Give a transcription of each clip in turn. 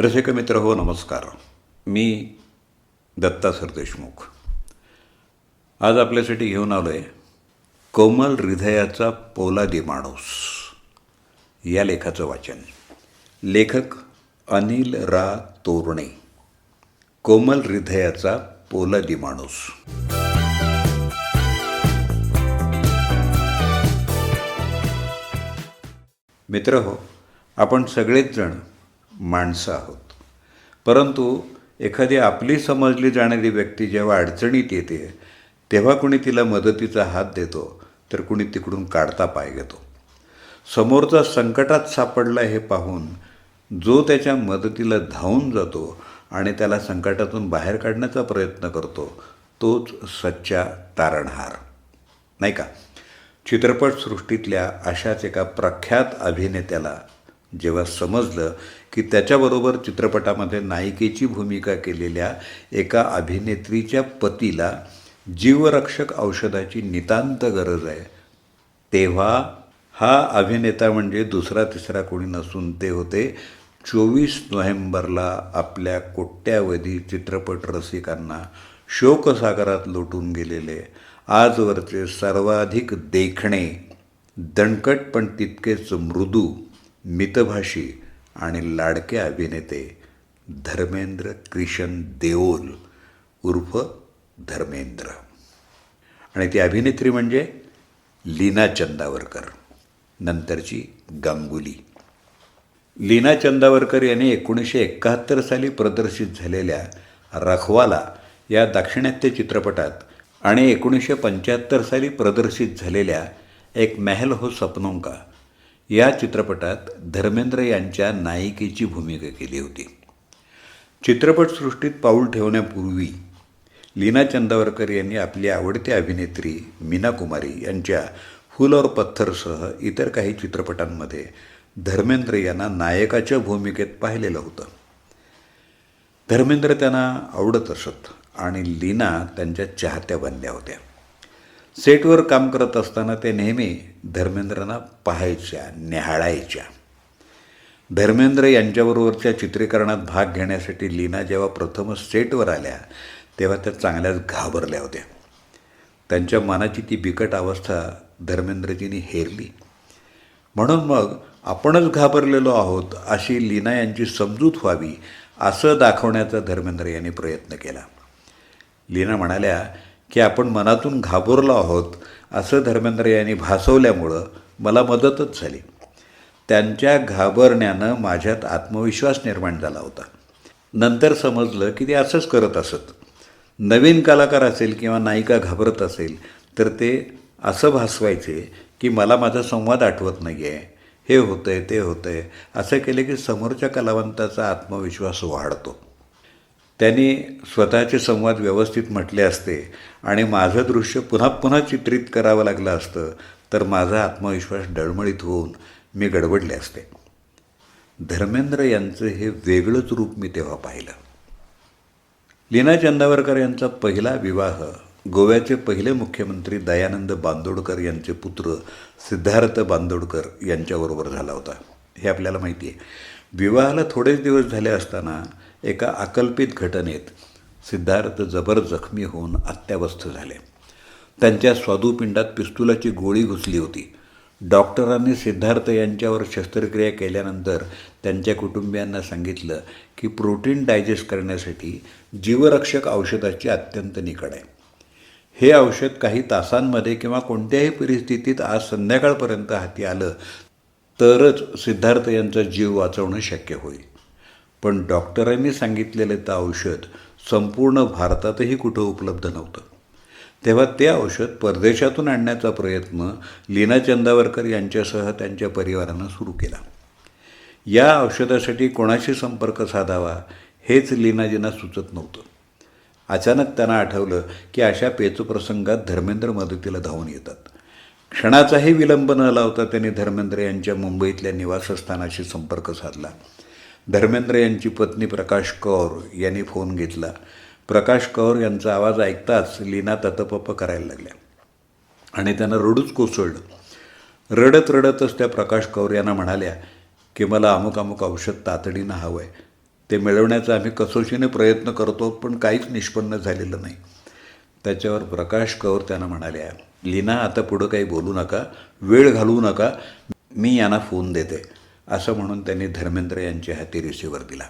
रसिक मित्र हो, नमस्कार. मी दत्ता सरदेशमुख. आज आपल्यासाठी घेऊन आलो आहे कोमल हृदयाचा पोलादी माणूस या लेखाचं वाचन. लेखक अनिल रा तोरणे. कोमल हृदयाचा पोलादी माणूस. मित्र हो, आपण सगळेच जण माणसं आहोत. परंतु एखादी आपली समजली जाणारी व्यक्ती जेव्हा अडचणीत येते तेव्हा कुणी तिला मदतीचा हात देतो तर कुणी तिकडून काढता पाय घेतो. समोरचा संकटात सापडला हे पाहून जो त्याच्या मदतीला धावून जातो आणि त्याला संकटातून बाहेर काढण्याचा प्रयत्न करतो तोच सच्चा तारणहार, नाही का? चित्रपटसृष्टीतल्या अशाच एका प्रख्यात अभिनेत्याला जेव्हा समजलं की त्याच्याबरोबर चित्रपटामध्ये नायिकेची भूमिका केलेल्या एका अभिनेत्रीच्या पतीला जीवरक्षक औषधाची नितांत गरज आहे, तेव्हा हा अभिनेता म्हणजे दुसरा तिसरा कोणी नसून ते होते 24 नोव्हेंबरला आपल्या कोट्यावधी चित्रपट रसिकांना शोकसागरात लोटून गेलेले आजवरचे सर्वाधिक देखणे, दणकट पण तितकेच मृदू, मितभाषी आणि लाडके अभिनेते धर्मेंद्र क्रिशन देओल उर्फ धर्मेंद्र. आणि ती अभिनेत्री म्हणजे लीना चंदावरकर, नंतरची गांगुली. लीना चंदावरकर यांनी 1971 साली प्रदर्शित झालेल्या रखवाला या दाक्षिणात्य चित्रपटात आणि 1975 साली प्रदर्शित झालेल्या एक महल हो सपनों का या चित्रपटात धर्मेंद्र यांच्या नायिकेची भूमिका केली होती. चित्रपटसृष्टीत पाऊल ठेवण्यापूर्वी लीना चंदावरकर यांनी आपली आवडती अभिनेत्री मीना कुमारी यांच्या फूल और पत्थरसह इतर काही चित्रपटांमध्ये धर्मेंद्र यांना नायकाच्या भूमिकेत पाहिलेलं होतं. धर्मेंद्र त्यांना आवडत असत आणि लीना त्यांच्या चाहत्या बनल्या होत्या. सेटवर काम करत असताना ते नेहमी धर्मेंद्रांना पाहायच्या, न्याहाळायच्या. धर्मेंद्र यांच्याबरोबरच्या चित्रीकरणात भाग घेण्यासाठी लीना जेव्हा प्रथमच सेटवर आल्या तेव्हा त्या चांगल्याच घाबरल्या होत्या. त्यांच्या मनाची ती बिकट अवस्था धर्मेंद्रजींनी हेरली. म्हणून मग आपणच घाबरलेलो आहोत अशी लीना यांची समजूत व्हावी असं दाखवण्याचा धर्मेंद्र यांनी प्रयत्न केला. लीना म्हणाल्या की आपण मनातून घाबरलो आहोत असं धर्मेंद्र यांनी भासवल्यामुळं मला मदतच झाली. त्यांच्या घाबरण्यानं माझ्यात आत्मविश्वास निर्माण झाला होता. नंतर समजलं की ते असंच करत असत. नवीन कलाकार असेल किंवा नायिका घाबरत असेल तर ते असं भासवायचे की मला माझा संवाद आठवत नाही आहे, हे होतं आहे, ते होतं आहे. असं केले की समोरच्या कलावंताचा आत्मविश्वास वाढतो. त्यांनी स्वतःचे संवाद व्यवस्थित म्हटले असते आणि माझं दृश्य पुन्हा पुन्हा चित्रित करावं लागलं असतं तर माझा आत्मविश्वास डळमळीत होऊन मी गडबडले असते. धर्मेंद्र यांचं हे वेगळंच रूप मी तेव्हा पाहिलं. लीना चंदावरकर यांचा पहिला विवाह गोव्याचे पहिले मुख्यमंत्री दयानंद बांदोडकर यांचे पुत्र सिद्धार्थ बांदोडकर यांच्याबरोबर झाला होता, हे आपल्याला माहिती आहे. विवाहाला थोडेच दिवस झाले असताना एका अकल्पित घटनेत सिद्धार्थ जबर जखमी होऊन अत्यावस्थ झाले. त्यांच्या स्वादुपिंडात पिस्तुलाची गोळी घुसली होती. डॉक्टरांनी सिद्धार्थ यांच्यावर शस्त्रक्रिया केल्यानंतर त्यांच्या कुटुंबियांना सांगितलं की प्रोटीन डायजेस्ट करण्यासाठी जीवरक्षक औषधाची अत्यंत निकड आहे. हे औषध काही तासांमध्ये किंवा कोणत्याही परिस्थितीत आज संध्याकाळपर्यंत हाती आलं तरच सिद्धार्थ यांचा जीव वाचवणं शक्य होईल. पण डॉक्टरांनी सांगितलेलं ते औषध संपूर्ण भारतातही कुठं उपलब्ध नव्हतं. तेव्हा ते औषध परदेशातून आणण्याचा प्रयत्न लीना चंदावरकर यांच्यासह त्यांच्या परिवारानं सुरू केला. या औषधासाठी कोणाशी संपर्क साधावा हेच लीनाजींना सुचत नव्हतं. अचानक त्यांना आठवलं की अशा पेचप्रसंगात धर्मेंद्र मदतीला धावून येतात. क्षणाचाही विलंब न लावता त्यांनी धर्मेंद्र यांच्या मुंबईतल्या निवासस्थानाशी संपर्क साधला. धर्मेंद्र यांची पत्नी प्रकाश कौर यांनी फोन घेतला. प्रकाश कौर यांचा आवाज ऐकताच लीना ततपप करायला लागल्या आणि त्यांना रडूच कोसळलं. रडत रडतच त्या प्रकाश कौर यांना म्हणाल्या की मला अमुक अमुक औषध तातडीनं हवं आहे. ते मिळवण्याचा आम्ही कसोशीने प्रयत्न करतो, पण काहीच निष्पन्न झालेलं नाही. त्याच्यावर प्रकाश कौर त्यांना म्हणाल्या, लीना आता पुढं काही बोलू नका, वेळ घालवू नका, मी यांना फोन देते, असं म्हणून त्यांनी धर्मेंद्र यांच्या हाती रिसिव्हर दिला.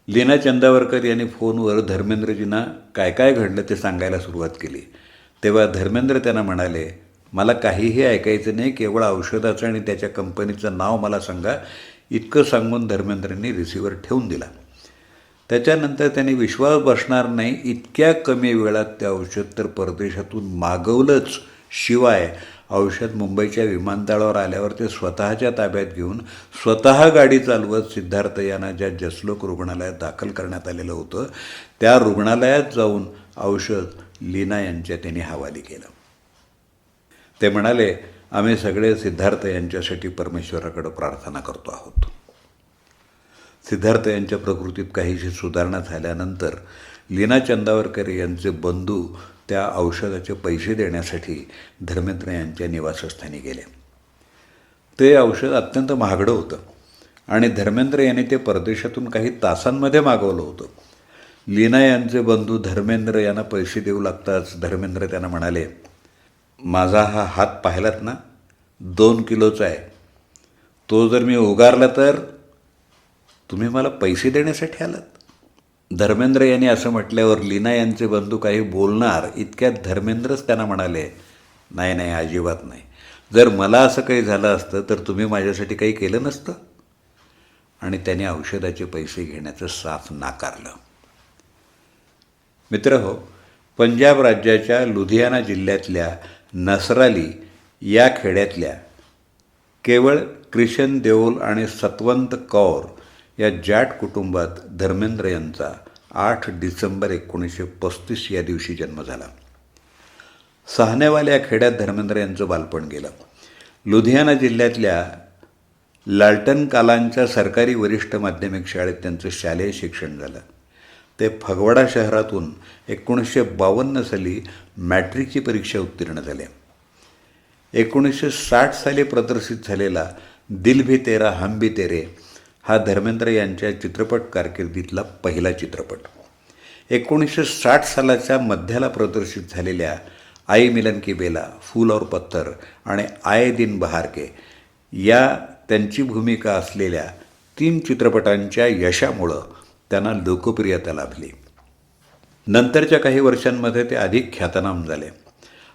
लीना चंदावरकर यांनी फोनवर धर्मेंद्रजींना काय काय घडलं ते सांगायला सुरुवात केली. तेव्हा धर्मेंद्र त्यांना म्हणाले, मला काहीही ऐकायचं नाही, केवळ औषधाचं आणि त्याच्या कंपनीचं नाव मला सांगा. इतकं सांगून धर्मेंद्रांनी रिसिव्हर ठेवून दिला. त्याच्यानंतर त्यांनी विश्वास बसणार नाही, इतक्या कमी वेळात ते औषध तर परदेशातून मागवलंच, शिवाय औषध मुंबईच्या विमानतळावर आल्यावर ते स्वतःच्या ताब्यात घेऊन स्वतः गाडी चालवत सिद्धार्थ यांना ज्या जसलोक रुग्णालयात दाखल करण्यात आलेलं होतं त्या रुग्णालयात जाऊन औषध लीना यांच्या त्यांनी हवाली केलं. ते म्हणाले, आम्ही सगळे सिद्धार्थ यांच्यासाठी परमेश्वराकडे प्रार्थना करतो आहोत. सिद्धार्थ यांच्या प्रकृतीत काहीशी सुधारणा झाल्यानंतर लीना चंदावरकर यांचे बंधू त्या औषधाचे पैसे देण्यासाठी धर्मेंद्र यांच्या निवासस्थानी गेले. ते औषध अत्यंत महागडं होतं आणि धर्मेंद्र यांनी ते परदेशातून काही तासांमध्ये मागवलं होतं. लीना यांचे बंधू धर्मेंद्र यांना पैसे देऊ लागताच धर्मेंद्र त्यांना म्हणाले, माझा हा हात पाहिलात ना, 2 किलोचा आहे. तो जर मी उगारला तर तुम्ही मला पैसे देण्यासाठी आलात. धर्मेंद्र यांनी असं म्हटल्यावर लीना यांचे बंधू काही बोलणार इतक्यात धर्मेंद्रच त्यांना म्हणाले, नाही नाही, अजिबात नाही. जर मला असं काही झालं असतं तर तुम्ही माझ्यासाठी काही केलं नसतं. आणि त्याने औषधाचे पैसे घेण्याचं साफ नाकारलं. मित्रहो, पंजाब राज्याच्या लुधियाना जिल्ह्यातल्या नसराली या खेड्यातल्या केवळ क्रिशन देओल आणि सतवंत कौर या जाट कुटुंबात धर्मेंद्र यांचा 8 डिसेंबर 1935 या दिवशी जन्म झाला. सहानेवाल्या खेड्यात धर्मेंद्र यांचं बालपण गेलं. लुधियाना जिल्ह्यातल्या लालटन कालांच्या सरकारी वरिष्ठ माध्यमिक शाळेत त्यांचं शालेय शिक्षण झालं. ते फगवाडा शहरातून 1952 साली मॅट्रिकची परीक्षा उत्तीर्ण झाले. 1960 साली प्रदर्शित झालेला दिल भी तेरा हम भी तेरे हा धर्मेंद्र यांच्या चित्रपट कारकिर्दीतला पहिला चित्रपट. 1960 सालाच्या मध्याला प्रदर्शित झालेल्या आई मिलन की बेला, फूल और पत्थर आणि आए दिन बहार के या त्यांची भूमिका असलेल्या 3 चित्रपटांच्या यशामुळं त्यांना लोकप्रियता लाभली. नंतरच्या काही वर्षांमध्ये ते अधिक ख्यातनाम झाले.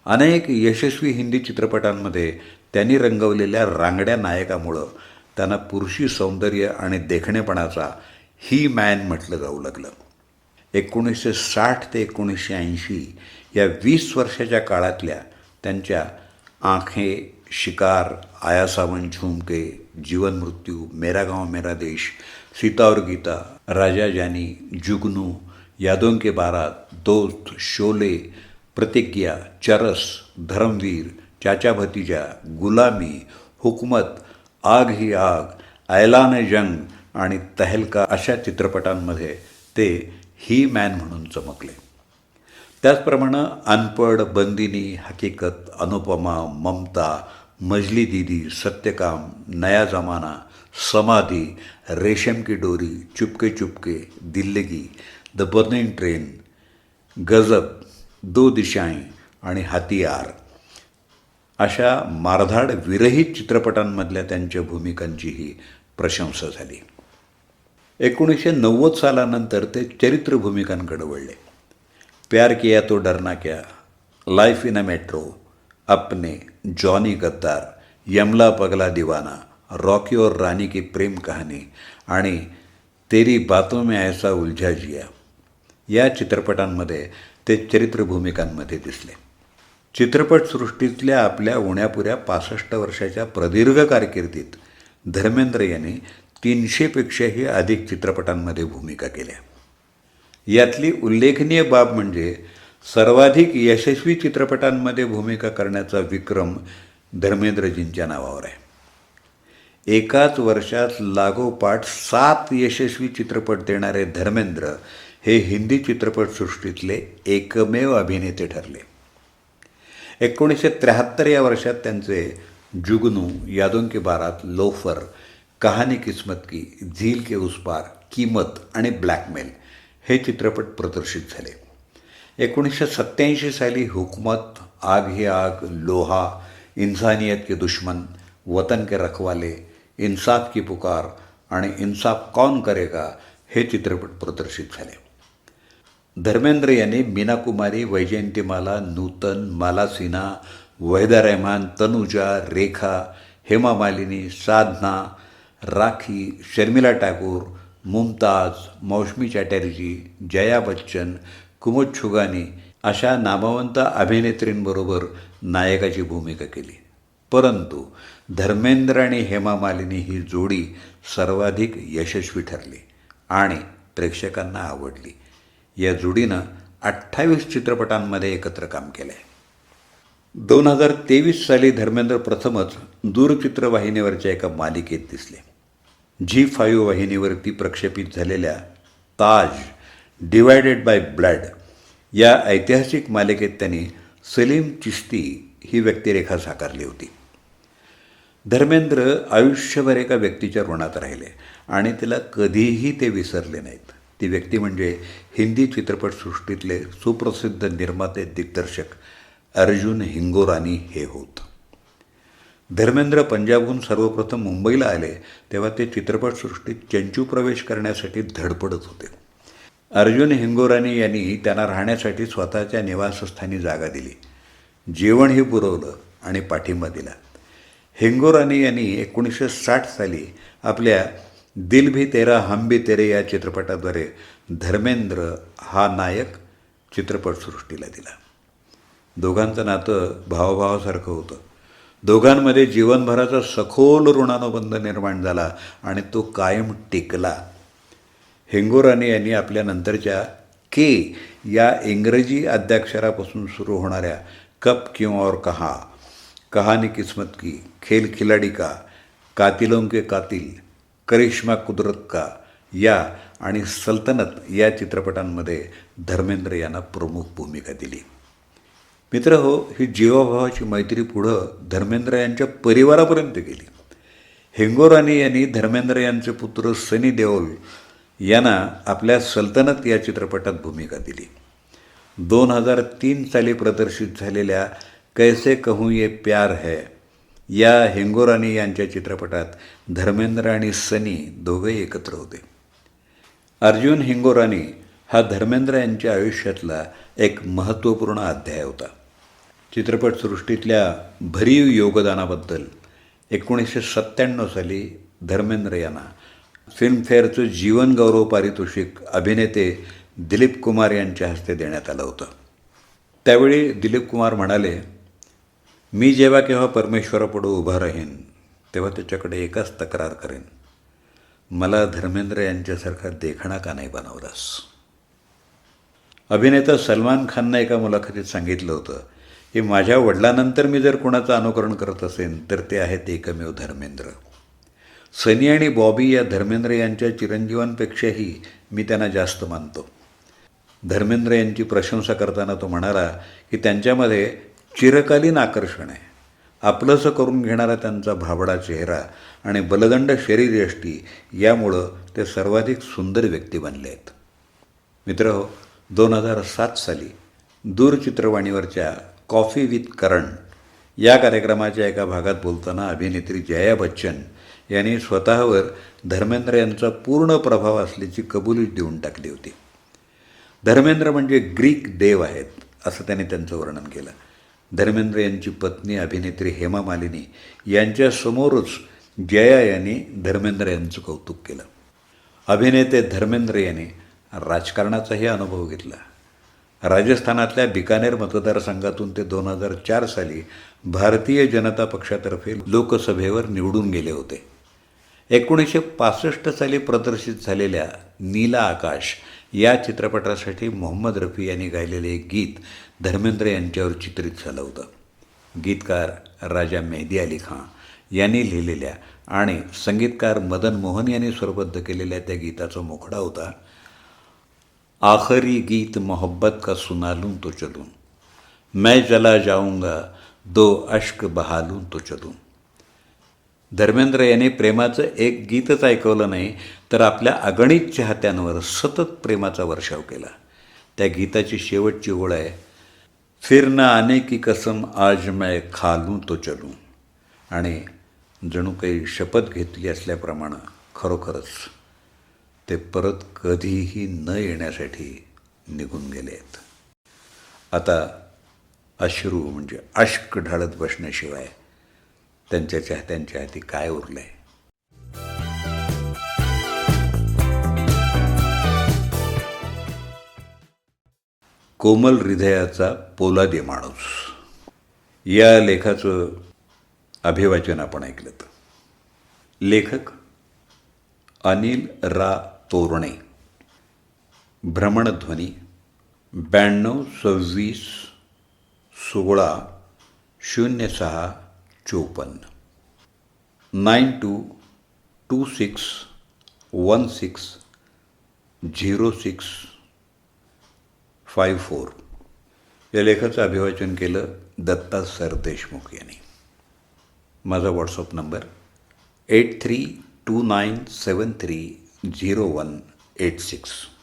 अनेक यशस्वी हिंदी चित्रपटांमध्ये त्यांनी रंगवलेल्या रांगड्या नायकामुळं त्यांना पुरुषी सौंदर्य आणि देखणेपणाचा ही मॅन म्हटलं जाऊ लागलं. 1960 ते 1980 या 20 वर्षाच्या काळातल्या त्यांच्या आंखें, शिकार, आया सावन झुमके, जीवन मृत्यू, मेरा गाँव मेरा देश, सीता और गीता, राजा जानी, जुगनू, यादों के बारात, दोस्त, शोले, प्रतिज्ञा, चरस, धर्मवीर, चाचा भतीजा, गुलामी, हुकूमत, आग ही आग, ऐलान जंग आणि तहलका अशा चित्रपटांमध्ये ते ही मॅन म्हणून चमकले. त्याचप्रमाणे अनपढ, बंदिनी, हकीकत, अनुपमा, ममता, मजली दीदी, सत्यकाम, नया जमाना, समाधी, रेशम की डोरी, Chupke Chupke, दिल्लगी, the burning train, गजब, दो दिशाएं आणि हथियार अशा मारधाड विरहित चित्रपटांमधल्या त्यांच्या भूमिकांचीही प्रशंसा झाली. 1990 सालानंतर ते चरित्र भूमिकांकडे वळले. प्यार किया तो डरना क्या, लाइफ इन अ मेट्रो, अपने, जॉनी गद्दार, यमला पगला दीवाना, रॉकी और रानी की प्रेम कहानी आणि तेरी बातों में ऐसा उलझा जिया या चित्रपटांमध्ये ते चरित्र भूमिकांमध्ये दिसले. चित्रपटसृष्टीतल्या आपल्या उण्यापुऱ्या 65 वर्षाच्या प्रदीर्घ कारकिर्दीत धर्मेंद्र यांनी 300पेक्षाही अधिक चित्रपटांमध्ये भूमिका केल्या. यातली उल्लेखनीय बाब म्हणजे सर्वाधिक यशस्वी चित्रपटांमध्ये भूमिका करण्याचा विक्रम धर्मेंद्रजींच्या नावावर आहे. एकाच वर्षात लागोपाठ 7 यशस्वी चित्रपट देणारे धर्मेंद्र हे हिंदी चित्रपटसृष्टीतले एकमेव अभिनेते ठरले. 1973 या वर्षात त्यांचे जुगनू, यादों की बारात, लोफर, कहानी किस्मत की, झील के उस पार, किमत आणि ब्लॅकमेल हे चित्रपट प्रदर्शित झाले. 1987 साली हुकूमत, आग ही आग, लोहा, इंसानियत के दुश्मन, वतन के रखवाले, इंसाफ की पुकार आणि इंसाफ कौन करेगा हे चित्रपट प्रदर्शित झाले. धर्मेंद्र यांनी मीना कुमारी, वैजयंतीमाला, नूतन, माला सिन्हा, वहिदा रहमान, तनुजा, रेखा, हेमा मालिनी, साधना, राखी, शर्मिला टागोर, मुमताज, मौसमी चॅटर्जी, जया बच्चन, कुमुद छुगानी अशा नामवंत अभिनेत्रींबरोबर नायकाची भूमिका केली. परंतु धर्मेंद्र आणि हेमा मालिनी ही जोडी सर्वाधिक यशस्वी ठरली आणि प्रेक्षकांना आवडली. या जोडीनं 28 चित्रपटांमध्ये एकत्र काम केलं आहे. 2023 साली धर्मेंद्र प्रथमच दूरचित्रवाहिनीवरच्या एका मालिकेत दिसले. Zee5 वाहिनीवरती प्रक्षेपित झालेल्या ताज डिवायडेड बाय ब्लड या ऐतिहासिक मालिकेत त्यांनी सलीम चिश्ती ही व्यक्तिरेखा साकारली होती. धर्मेंद्र आयुष्यभर एका व्यक्तीच्या ऋणात राहिले आणि तिला कधीही ते विसरले नाहीत. ती व्यक्ती म्हणजे हिंदी चित्रपटसृष्टीतले सुप्रसिद्ध निर्माते दिग्दर्शक अर्जुन हिंगोरानी हे होत. धर्मेंद्र पंजाबहून सर्वप्रथम मुंबईला आले तेव्हा ते चित्रपटसृष्टीत चंचू प्रवेश करण्यासाठी धडपडत होते. अर्जुन हिंगोरानी यांनी त्यांना राहण्यासाठी स्वतःच्या निवासस्थानी जागा दिली, जेवणही पुरवलं आणि पाठिंबा दिला. हिंगोरानी यांनी 1960 साली आपल्या दिल भी तेरा हम भी तेरे या चित्रपटाद्वारे धर्मेंद्र हा नायक चित्रपटसृष्टीला दिला. दोघांचं नातं भावाभावासारखं होतं. दोघांमध्ये जीवनभराचा सखोल ऋणानुबंध निर्माण झाला आणि तो कायम टिकला. हिंगोरानी यांनी आपल्या नंतरच्या के या इंग्रजी आद्याक्षरापासून सुरू होणाऱ्या कब क्यों और कहाँ, कहानी किस्मत की, खेल खिलाडी का, कातिलों के कातिल, करिश्मा कुदरत का या आणि सल्तनत या चित्रपटांमध्ये धर्मेंद्र यांना प्रमुख भूमिका दिली. मित्रहो, ही जीवाभावाची मैत्री पुढं धर्मेंद्र यांच्या परिवारापर्यंत गेली. हिंगोरानी यांनी धर्मेंद्र यांचे पुत्र सनी देओल यांना आपल्या सल्तनत या चित्रपटात भूमिका दिली. 2003 साली प्रदर्शित झालेल्या कैसे कहूँ ये प्यार है या हिंगोरानी यांच्या चित्रपटात धर्मेंद्र आणि सनी दोघेही एकत्र होते. अर्जुन हिंगोरानी हा धर्मेंद्र यांच्या आयुष्यातला एक महत्त्वपूर्ण अध्याय होता. चित्रपटसृष्टीतल्या भरीव योगदानाबद्दल 1997 साली धर्मेंद्र यांना फिल्मफेअरचं जीवनगौरव पारितोषिक अभिनेते दिलीप कुमार यांच्या हस्ते देण्यात आलं होतं. त्यावेळी दिलीप कुमार म्हणाले, मी जेव्हा केव्हा परमेश्वरापुढं उभा राहीन तेव्हा त्याच्याकडे एकच तक्रार करेन, मला धर्मेंद्र यांच्यासारखा देखणा का नाही बनवलास. अभिनेता सलमान खाननं एका मुलाखतीत सांगितलं होतं की माझ्या वडिलांनंतर मी जर कोणाचं अनुकरण करत असेन तर ते आहेत एकमेव धर्मेंद्र. सनी आणि बॉबी या धर्मेंद्र यांच्या चिरंजीवांपेक्षाही मी त्यांना जास्त मानतो. धर्मेंद्र यांची प्रशंसा करताना तो म्हणाला की त्यांच्यामध्ये चिरकालीन आकर्षण आहे. आपलंसं करून घेणारा त्यांचा भाबडा चेहरा आणि बलदंड शरीरयष्टी यामुळं ते सर्वाधिक सुंदर व्यक्ती बनले आहेत. मित्रहो, 2007 साली दूरचित्रवाणीवरच्या कॉफी विथ करण या कार्यक्रमाच्या एका भागात बोलताना अभिनेत्री जया बच्चन यांनी स्वतःवर धर्मेंद्र यांचा पूर्ण प्रभाव असल्याची कबुली देऊन टाकली होती. धर्मेंद्र म्हणजे ग्रीक देव आहेत असं त्यांनी त्यांचं वर्णन केलं. धर्मेंद्र यांची पत्नी अभिनेत्री हेमा मालिनी यांच्यासमोरच जया यांनी धर्मेंद्र यांचं कौतुक केलं. अभिनेते धर्मेंद्र यांनी राजकारणाचाही अनुभव घेतला. राजस्थानातल्या बिकानेर मतदारसंघातून ते 2004 साली भारतीय जनता पक्षातर्फे लोकसभेवर निवडून गेले होते. 1965 साली प्रदर्शित झालेल्या नीला आकाश या चित्रपटासाठी मोहम्मद रफी यांनी गायलेले एक गीत धर्मेंद्र यांच्यावर चित्रित झालं होतं. गीतकार राजा मेहदी अली खां यांनी लिहिलेल्या आणि संगीतकार मदन मोहन यांनी स्वरबद्ध केलेल्या त्या गीताचा मुखडा होता, आखरी गीत मोहब्बत का सुना लूं तो चलूं, मैं चला जाऊंगा दो अश्क बहा लूं तो चलूं. धर्मेंद्र यांनी प्रेमाचं एक गीतच ऐकवलं नाही तर आपल्या अगणित चाहत्यांवर सतत प्रेमाचा वर्षाव केला. त्या गीताची शेवटची ओळ आहे, फिर न आने की कसम आज मैं खा लूं तो चलूं. आणि जणू काही शपथ घेतली असल्याप्रमाणे खरोखरच ते परत कधीही न येण्यासाठी निघून गेले आहेत. आता अश्रू म्हणजे अश्क ढाळत बसण्याशिवाय त्यांच्या चाहत्यांच्या हाती काय उरलं आहे. कोमल हृदयाचा पोलादी माणूस या लेखाचं अभिवाचन आपण ऐकलं. लेखक अनिल रा तोरणे. भ्रमणध्वनी 9226160654 9226160654. या लेखाचं अभिवाचन केलं दत्ता सरदेशमुख यांनी. माझा व्हॉट्सअप नंबर 8329730186.